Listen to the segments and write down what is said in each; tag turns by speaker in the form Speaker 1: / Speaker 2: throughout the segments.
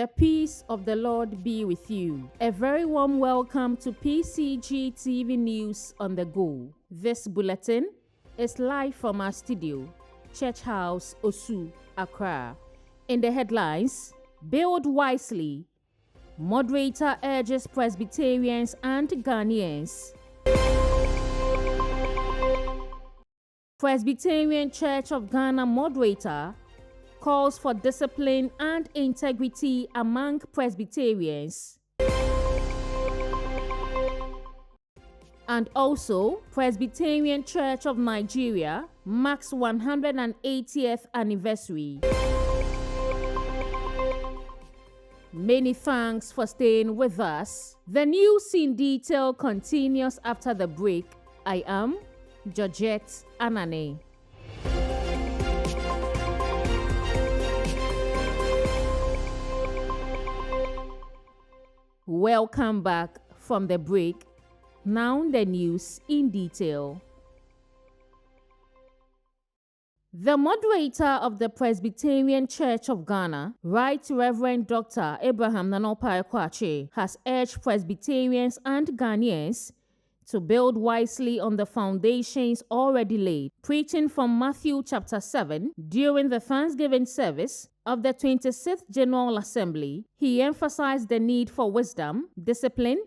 Speaker 1: The peace of the Lord be with you. A very warm welcome to PCG TV News on the Go. This bulletin is live from our studio, Church House, Osu, Accra. In the headlines, build wisely. Moderator urges Presbyterians and Ghanaians. Presbyterian Church of Ghana moderator calls for discipline and integrity among Presbyterians. And also, Presbyterian Church of Nigeria marks 180th anniversary. Many thanks for staying with us. The news in detail continues after the break. I am Georgette Anane. Welcome back from the break. Now the news in detail. The moderator of the Presbyterian Church of Ghana, Right Reverend Dr. Abraham Nanopaekwache, has urged Presbyterians and Ghanaians to build wisely on the foundations already laid. Preaching from Matthew chapter 7 during the Thanksgiving service of the 26th General Assembly, he emphasized the need for wisdom, discipline,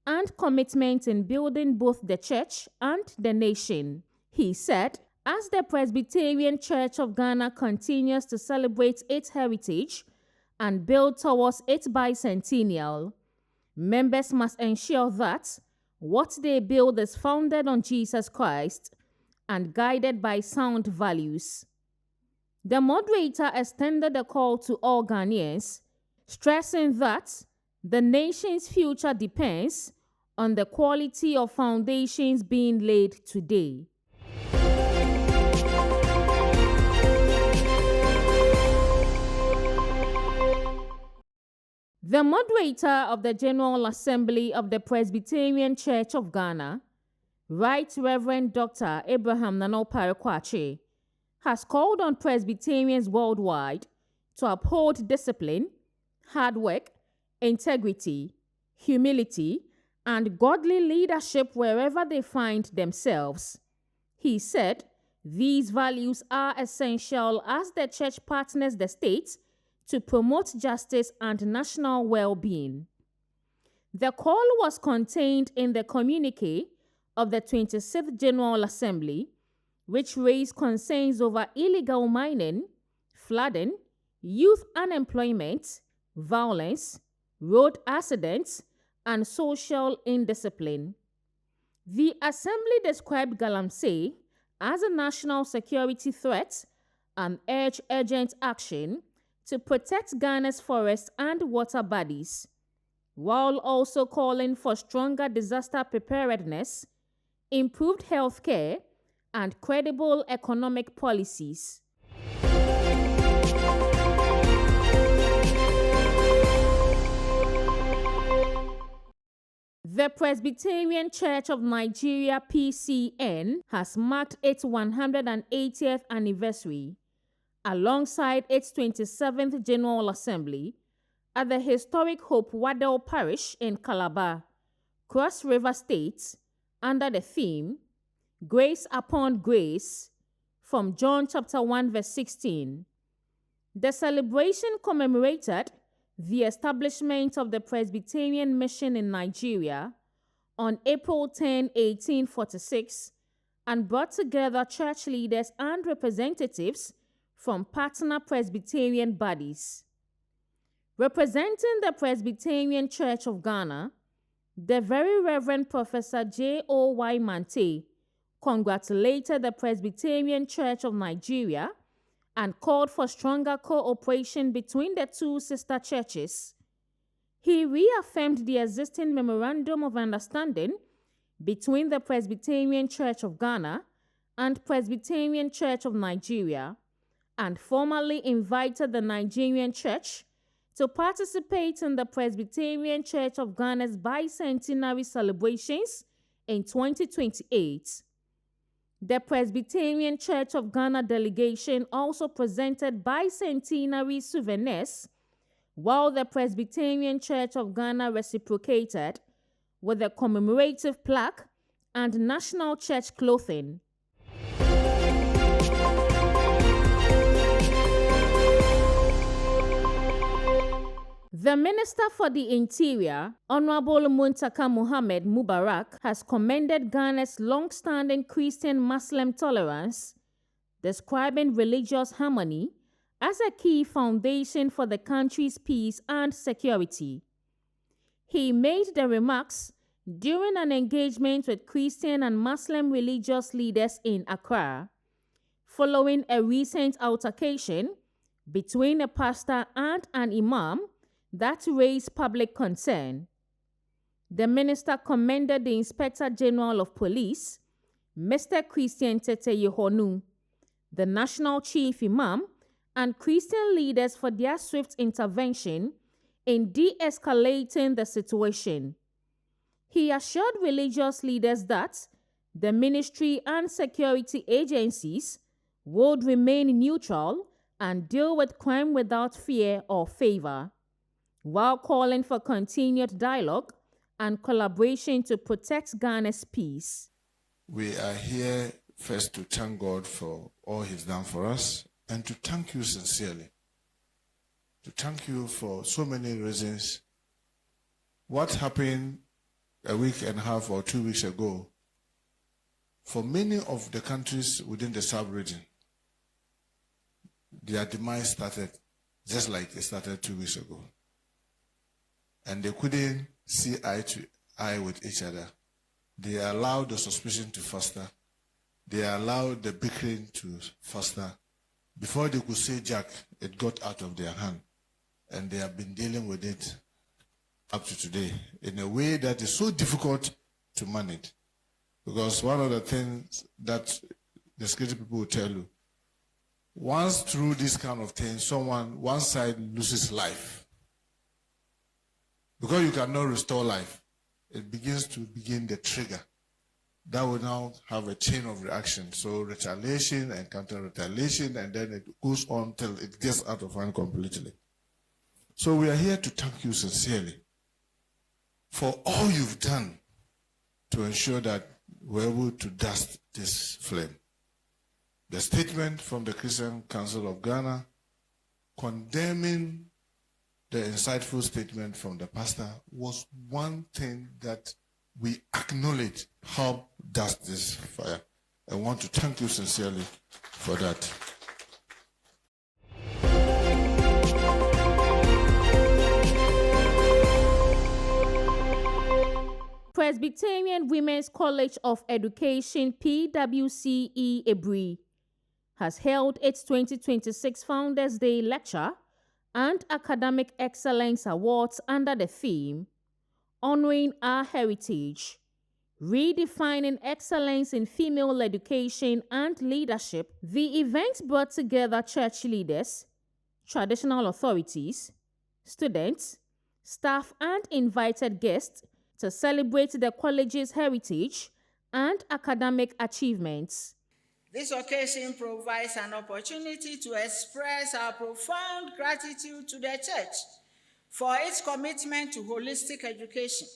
Speaker 1: and commitment in building both the church and the nation. He said, as the Presbyterian Church of Ghana continues to celebrate its heritage and build towards its bicentennial, members must ensure that what they build is founded on Jesus Christ and guided by sound values. The moderator extended a call to all Ghanaians, stressing that the nation's future depends on the quality of foundations being laid today. The moderator of the General Assembly of the Presbyterian Church of Ghana, Right Reverend Dr. Abraham Nanopaekwache, has called on Presbyterians worldwide to uphold discipline, hard work, integrity, humility, and godly leadership wherever they find themselves. He said these values are essential as the church partners the state to promote justice and national well-being. The call was contained in the communique of the 26th General Assembly, which raised concerns over illegal mining, flooding, youth unemployment, violence, road accidents, and social indiscipline. The Assembly described Galamsey as a national security threat and urged urgent action to protect Ghana's forests and water bodies, while also calling for stronger disaster preparedness, improved health care, and credible economic policies. The Presbyterian Church of Nigeria (PCN) has marked its 180th anniversary alongside its 27th General Assembly at the historic Hope Waddell Parish in Calabar, Cross River State, under the theme, Grace Upon Grace, from John chapter 1 verse 16. The celebration commemorated the establishment of the Presbyterian Mission in Nigeria on April 10, 1846, and brought together church leaders and representatives from partner Presbyterian bodies. Representing the Presbyterian Church of Ghana, the Very Reverend Professor J.O.Y. Mante congratulated the Presbyterian Church of Nigeria and called for stronger cooperation between the two sister churches. He reaffirmed the existing Memorandum of Understanding between the Presbyterian Church of Ghana and Presbyterian Church of Nigeria, and formally invited the Nigerian Church to participate in the Presbyterian Church of Ghana's bicentenary celebrations in 2028. The Presbyterian Church of Ghana delegation also presented bicentenary souvenirs while the Presbyterian Church of Ghana reciprocated with a commemorative plaque and national church clothing. The Minister for the Interior, Honorable Muntaka Mohammed Mubarak, has commended Ghana's long-standing Christian-Muslim tolerance, describing religious harmony as a key foundation for the country's peace and security. He made the remarks during an engagement with Christian and Muslim religious leaders in Accra, following a recent altercation between a pastor and an imam that raised public concern. The minister commended the Inspector General of Police, Mr. Christian Tete Yehonu, the National Chief Imam, and Christian leaders for their swift intervention in de-escalating the situation. He assured religious leaders that the ministry and security agencies would remain neutral and deal with crime without fear or favor, while calling for continued dialogue and collaboration to protect Ghana's peace.
Speaker 2: We are here first to thank God for all He's done for us and to thank you sincerely. To thank you for so many reasons. What happened a week and a half or 2 weeks ago, for many of the countries within the sub-region, their demise started just like it started 2 weeks ago. And they couldn't see eye to eye with each other. They allowed the suspicion to fester. They allowed the bickering to fester. Before they could say Jack, it got out of their hand. And they have been dealing with it up to today in a way that is so difficult to manage. Because one of the things that the security people will tell you, once through this kind of thing, one side loses life. Because you cannot restore life, it begins the trigger. That will now have a chain of reaction. So retaliation and counter-retaliation, and then it goes on till it gets out of hand completely. So we are here to thank you sincerely for all you've done to ensure that we're able to dust this flame. The statement from the Christian Council of Ghana condemning the insightful statement from the pastor was one thing that we acknowledge helped dust this fire. I want to thank you sincerely for that.
Speaker 1: Presbyterian Women's College of Education PWCE Ebri has held its 2026 Founders Day Lecture and Academic Excellence Awards under the theme, Honoring Our Heritage, Redefining Excellence in Female Education and Leadership. The event brought together church leaders, traditional authorities, students, staff, and invited guests to celebrate the college's heritage and academic achievements.
Speaker 3: This occasion provides an opportunity to express our profound gratitude to the Church for its commitment to holistic education.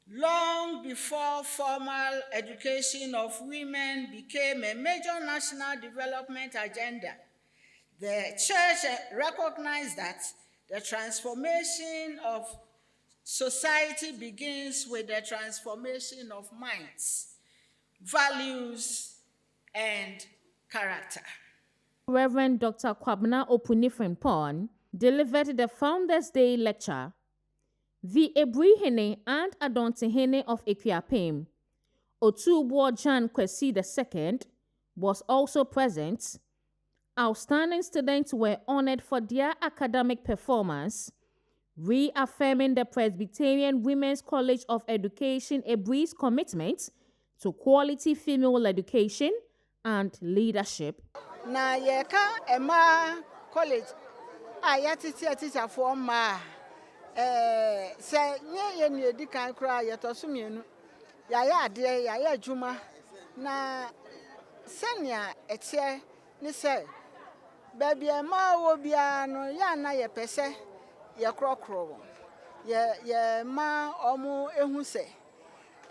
Speaker 3: Long before formal education of women became a major national development agenda, the Church recognized that the transformation of society begins with the transformation of minds, values, and character.
Speaker 1: Reverend Dr. Kwabena Opunifrenpon delivered the Founders Day lecture. The Ebrihene and Adontihene of Equiapem, Otubo Jan Kwesi II, was also present. Outstanding students were honored for their academic performance, reaffirming the Presbyterian Women's College of Education Ebri's commitment to quality female education and leadership.
Speaker 3: Na yeka ema college teacher for ma se nye ne edi kan kra yetoso mienu ya ade ya adwuma na senia etie ni se baby ema wo bia no ya na ye pese ye krokro ye ma omo ehu se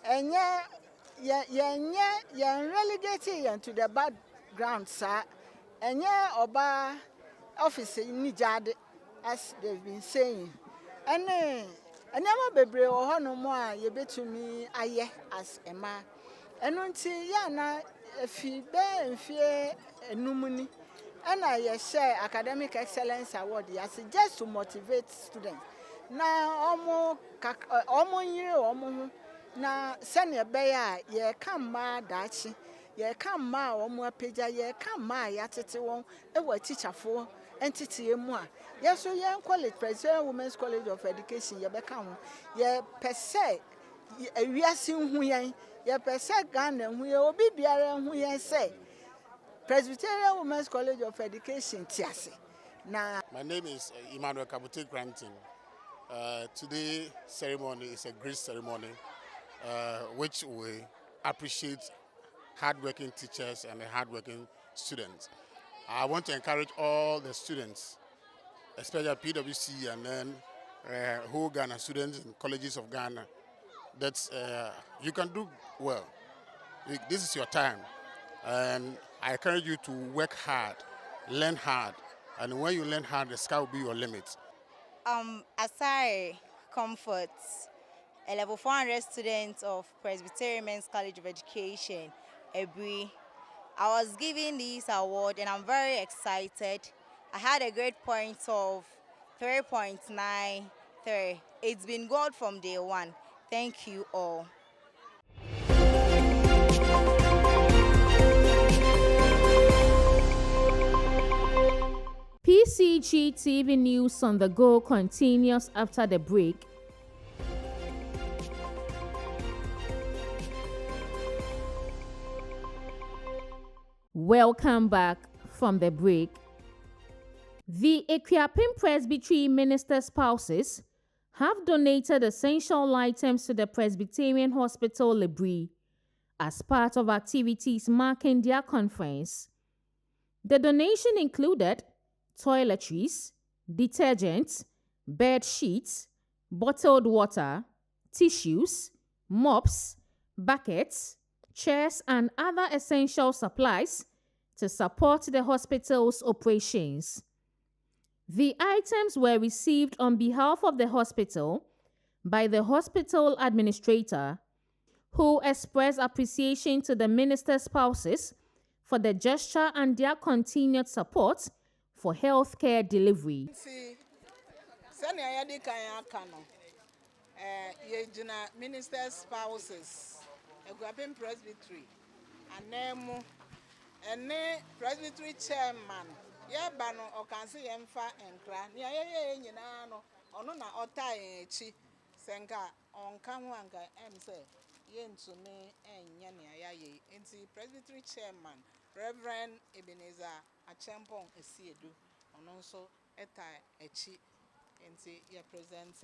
Speaker 3: enye ye relegate ye to the background sir enye oba office ni jade as they've been saying ene ma bebre wo hono mo a ye betumi aye as ema eno nti ya na efi be mfie enumuni ena ye share academic excellence award as just to motivate students na omo yire omo hu na sene be ya ye ka ma dachi ye ka ma omo apeja ye ka ma ya tete won e wa teacherfo entity emu a ye so ye college President Women's College of Education ye be ka ho ye pese awiase hu ye pese Ghana hu ye obi biara hu ye say Presbyterian Women's College of Education Tiase.
Speaker 4: My name is Emmanuel Kabute Granting. Today's ceremony is a great ceremony which we appreciate hardworking teachers and hardworking students. I want to encourage all the students, especially PwC and then whole Ghana students in colleges of Ghana, that you can do well. This is your time. And I encourage you to work hard, learn hard. And when you learn hard, the sky will be your limit.
Speaker 5: Asai Comfort, a level 400 student of Presbyterian Men's College of Education, Ebri. I was given this award and I'm very excited. I had a grade point of 3.93. It's been good from day one. Thank you all.
Speaker 1: PCG TV News on the Go continues after the break. Welcome back from the break. The Equiapim Presbytery minister spouses have donated essential items to the Presbyterian Hospital Lebri as part of activities marking their conference. The donation included toiletries, detergents, bed sheets, bottled water, tissues, mops, buckets, chairs, and other essential supplies to support the hospital's operations. The items were received on behalf of the hospital by the hospital administrator, who expressed appreciation to the minister's spouses for the gesture and their continued support for healthcare delivery.
Speaker 3: Minister's spouses, Equiapim Presbytery, and Presbytery chairman. Bano or can see Emfa and Clan. No, na Ota Chi Senka on Kamwanga say Yen to me and Yania Yaye. And the Presbytery chairman, Reverend Ebenezer Achampong Esiedu, and also Eta Echi. And see ye present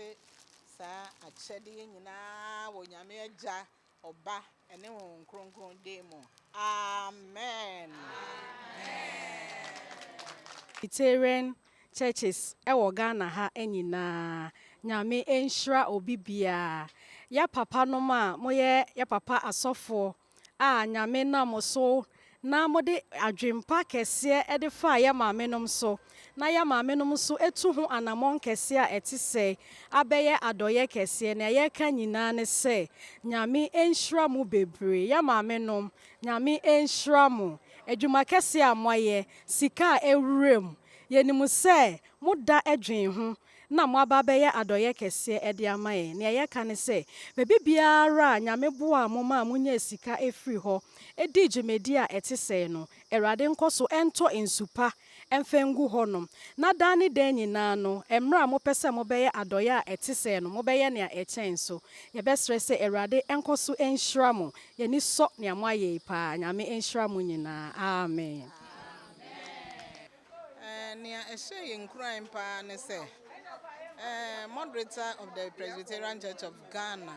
Speaker 3: Sa Achedi na Wonyameja Oba and then Kronko demo. Amen.
Speaker 6: Presbyterian churches ewo Ghana ha enyina nyame enhira obibia ya papa no ma moye ya papa asofo a nyame na moso na mode adwempa kese e de fa ya maame nom so na ya maame nom so etu ho anamon kese a etise abeye adoye kese na ye ka nyina ne se nyame enhira mu bebre ya maame nom nyame enhira mu adwuma kese a moye sika ewurem yenimu se muda edwen ho na mo aba beye adoye kese ede amaye na ye ka ne se bebi biara nyame bo a mo ma munya sika efri ho edi djumedi a etise no erade nkoso ento ensupa emfengu honom na dani den nyina no emra mo pese mo beye adoye a etise no mo beye ne a echen so ye be stress erade enkoso enhira mo ye ni so ne amaye pa nyame enhira mo nyina amen.
Speaker 3: Near a say in crime pa ne say moderator of the Presbyterian Church of Ghana.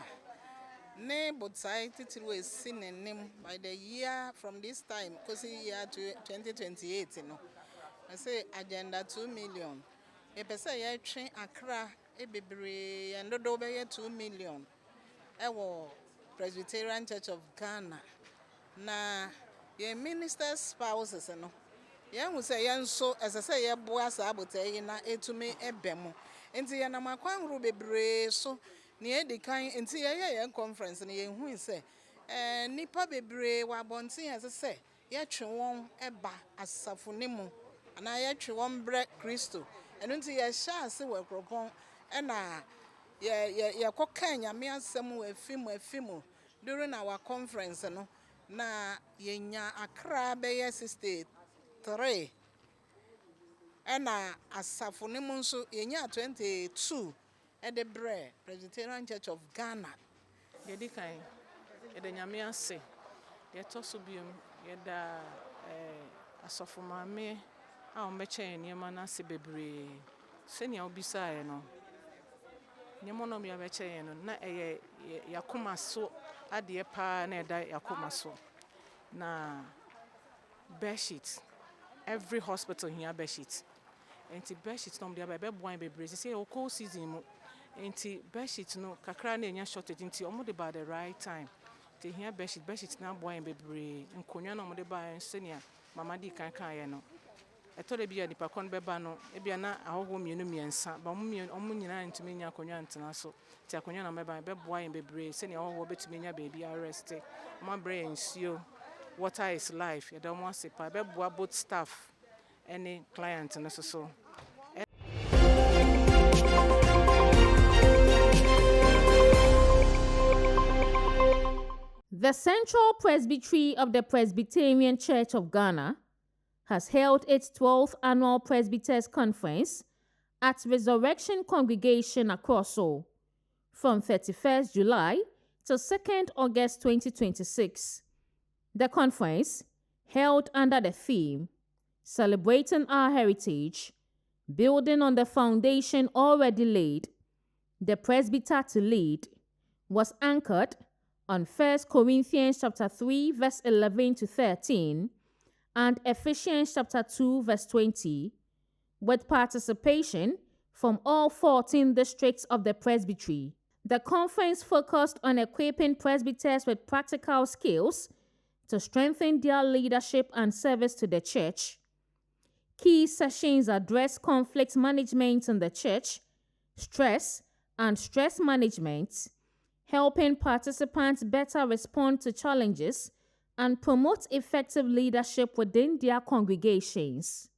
Speaker 3: Ne both side title is seen and name by the year from this time, because year to 2028, you know. I say agenda 2 million.
Speaker 7: yɛpɛ sɛ yɛtwe Accra bebree and dodo bɛyɛ 2 million ɛwɔ Presbyterian Church of Ghana. Na yɛn ministers spouses no yɛhu sɛ yɛn nso ɛsɛ sɛ yɛboa saa abotae yi na etumi ɛbɛ mu. Nti yɛnam akwan horo bebree so na yɛdi kan nti yɛyɛ yɛn conference no yɛhu sɛ nipa bebree wɔ abɔnten ɛsɛ sɛ yɛtwe wɔn ɛba asafo ne mu anaa yɛtwe wɔn brɛ Kristo. Ɛno nti yɛhyɛ ase wɔ kuropɔn ɛna yɛkɔka Nyame asɛm wɔ afi mu during our conference no na yɛnya Accra bɛyɛ 63 ɛna asafo ne mu nso yɛnya 22 ɛde brɛ Presbyterian Church of Ghana.
Speaker 8: Yɛdi kan yɛda Nyame ase yɛtɔ so biom yɛda asafo maame a ɔmbɛkyɛ nneɛma no ase bebree sɛnea wobisaeɛ no nneɛma no yɛbɛkyɛ yɛn no na ɛyɛ yakoma so adeɛ paa na ɛda yakoma so na bedsheet every hospital here bedsheet enti bedsheet no dia bɛboa bebree sɛ yɛ cold season mu enti bedsheet no kakra na enya shortage enti ɔmo de ba the right time enti here bedsheet na aboa bebree nkonwa na ɔmo de ba sɛnea mama di kan yɛ no ɛtɔ de bia nipa kon bɛba no ebia na ahoho miensa ba ɔmo nyina ntumi nya konwa ntena so ti akonwa na bɛboa yɛn bebree sɛnea ahoho betumi nya baabi arrest ɔmo abrɛ yɛn nsuo water is life yɛda ɔmo ase pa bɛboa both staff any client no so.
Speaker 1: The Central Presbytery of the Presbyterian Church of Ghana has held its 12th annual Presbyters Conference at Resurrection Congregation Akroso from 31st July to 2nd August 2026. The conference, held under the theme Celebrating Our Heritage, Building on the Foundation Already Laid, the Presbyter to Lead, was anchored on 1 Corinthians chapter 3 verse 11 to 13 and Ephesians chapter 2 verse 20, with participation from all 14 districts of the presbytery. The conference focused on equipping presbyters with practical skills to strengthen their leadership and service to the church. Key sessions address conflict management in the church, stress and stress management, helping participants better respond to challenges and promote effective leadership within their congregations.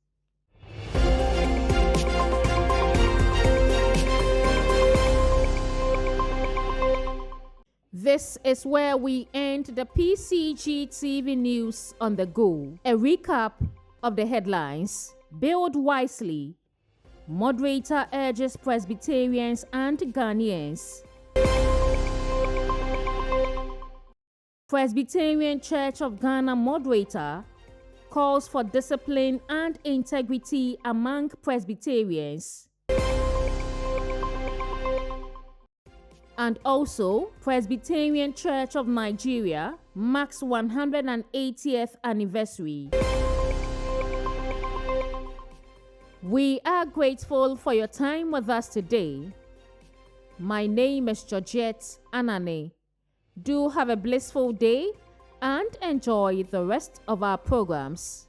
Speaker 1: This is where we end the PCG TV News on the Go. A recap of the headlines. Build wisely. Moderator urges Presbyterians and Ghanaians. Presbyterian Church of Ghana moderator calls for discipline and integrity among Presbyterians. And also, Presbyterian Church of Nigeria marks 180th anniversary. We are grateful for your time with us today. My name is Georgette Anane. Do have a blissful day and enjoy the rest of our programs.